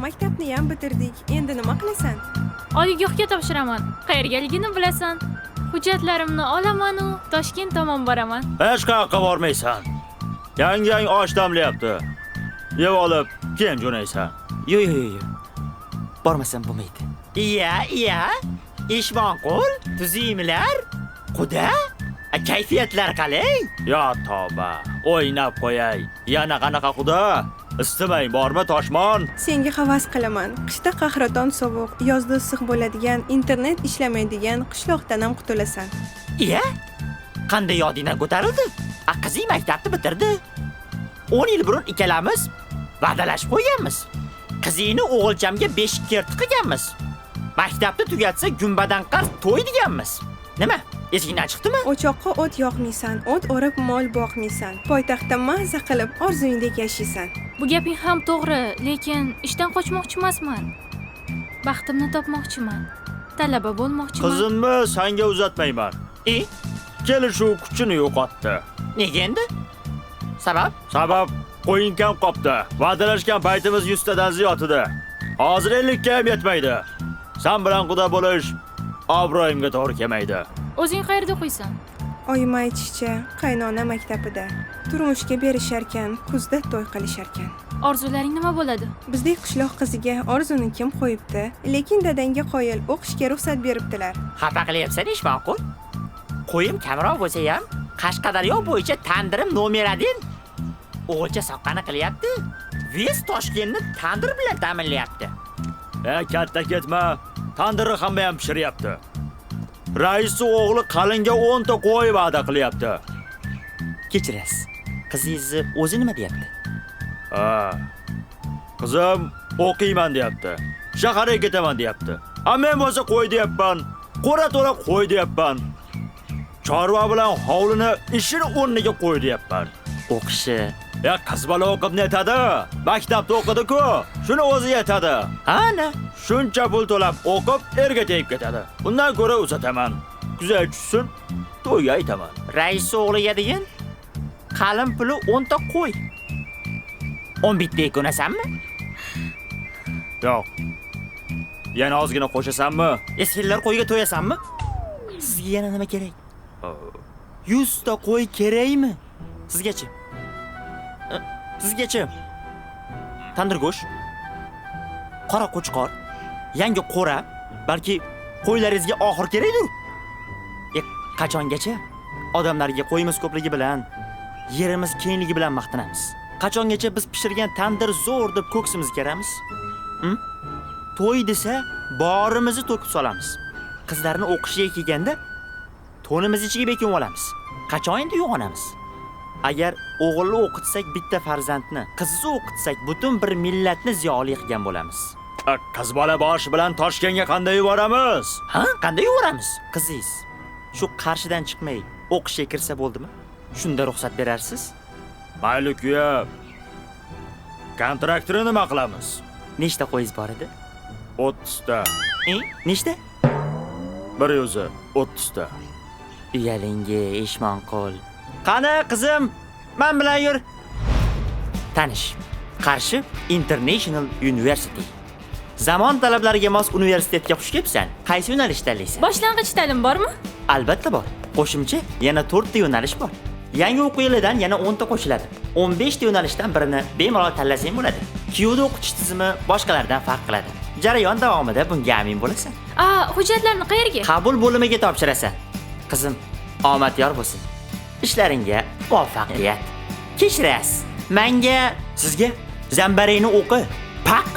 maktabni ham bitirdik. Endi nima qilasan? Oliygohga topshiraman. Qayergaligini bilasan. Hujjatlarimni olaman u Toshkent tomon boraman. Hech qayerga bormaysan. Yangang osh damlayapti. Yeb olib, keyin jo'naysan. Yo. Bormasam bo'lmaydi. Iya. Ish ma'qul, tuzinglar. Quda? Kayfiyatlar qalay? Ya tavba, o'ynab qo'yay. Yana qanaqa xudo? Istimay bormi Toshmon? Senga havas qilaman. Qishda qahraton sovuq, yozda issiq bo'ladigan, internet ishlamaydigan qishloqdan ham qutulasan. Iya? Qanday yodingdan ko'tarildi? Qizing maktabni bitirdi. 10 yil burun ikkalamiz va'dalashib qo'yganmiz. Qizingni o'g'ilchamga beshik kerti qilganmiz. Maktabni tugatsa gumbadan qarz to'y deganmiz. Nima? Esingdan chiqdimi? O'choqqa o't yoqmaysan, o't o'rib mol boqmaysan. Poytaxtda mazza qilib orzungdek yashaysan. Bu gaping ham to'g'ri, lekin ishdan qochmoqchi emasman. Baxtimni topmoqchiman. Talaba bo'lmoqchiman. Qizimni senga uzatmayman. Kelishuv kuchini yo'qotdi. Nega endi? Sabab qo'ying kam qopdi. Va'dalashgan paytimiz 100 tadan ziyod edi. Hozir 50 ga ham yetmaydi. Sen bilan quda bo'lish obro'yimga to'g'ri kelmaydi. O'zing qayerda qo'ysan? Oyim aytishicha, qaynona maktabida. Turmushga berisharkan, kuzda to'y qilisharkan. Orzularing nima bo'ladi? Bizdek qishloq qiziga orzuni kim qo'yibdi? Lekin dadangga qoyil o'qishga ruxsat beribdilar. Xafa qilyapsan, ish ma'qul. Qo'yim kamroq bo'lsa ham, Qashqadaryo bo'yicha tandirim nomer 1. O'g'ilcha soqqani qilyapti. Ves Toshkentni tandir bilan ta'minlayapti. Katta ketma. Tandirni hamma ham pishiryapti. Rais o'g'li qalinga 10 ta qo'y va'da qilyapti. Kechirasiz. Qizingizni o'zi nima deyapti? Qizim o'qiyman deyapti. Shaharga ketaman deyapti. Men bo'lsa qo'y deyapman. Qo'ra to'la qo'y deyapman. Chorva bilan hovlini ishini o'rniga qo'y deyapman. O'qishi. Qiz bola o'qib netadi? Maktabda o'qidi-ku. Shuni o'zi yetadi. Ana, Shuncha pul to'lab o'qib, erga tegib ketadi. Bundan ko'ra uzataman. Kuzay tushsin, to'yga aytaman. rais o'g'liga degan qalin puli 10 ta qo'y. 11 ta ko'nasanmi? Yo'q. Yana ozgina qo'shasanmi? Senlar qo'yga to'yasanmi? Sizga yana nima kerak? 100 ta qo'y kerakmi? Sizgachi? Sizgachi? Tandir go'sht, qora qo'chqor, yangi qo'ra, balki qo'ylaringizga oxir kerakdir. Qachongacha odamlarga qo'yimiz ko'pligi bilan, yerimiz kengligi bilan maqtanamiz? Qachongacha biz pishirgan tandir zo'r deb ko'ksimizni keramiz? To'y desa, borimizni to'kib solamiz. Qizlarni o'qishiga kelganda to'nimiz ichiga bekinib olamiz. Qachon endi uyg'onamiz? Agar o'g'ilni o'qitsak bitta farzandni, qizni o'qitsak butun bir millatni ziyoli qilgan bo'lamiz. Qiz bola boshi bilan Toshkentga qanday yuboramiz? Qanday yuboramiz? Qizingiz shu Qarshidan chiqmay o'qishga kirsa bo'ldimi? Shunda ruxsat berarsiz? Mayli-ku. Kontraktini nima qilamiz? Nechta qo'yingiz bor edi? 30 ta. Nechta? 130 ta. Uyalinga ish ma'qul. Qani qizim, men bilan yur. Tanish. Qarshi International University. Zamon talablariga mos universitetga xush kelibsan. Qaysi yo'nalishda tanlaysan? Boshlang'ich ta'lim bormi? Albatta bor. Qo'shimcha yana 4 ta yo'nalish bor. Yangi o'quv yilidan yana 10 ta qo'shiladi. 15 ta yo'nalishdan birini bemalol tanlasang bo'ladi. Kiyovda o'qitish tizimi boshqalardan farq qiladi. Jarayon davomida bunga amin bo'lasan. Hujjatlarni qayerga? Qabul bo'limiga topshirasan. Qizim, omad yor bo'lsin. Ishlaringga muvaffaqiyat. Kechirasiz. Menga, sizga zambaringni o'qi. Paq.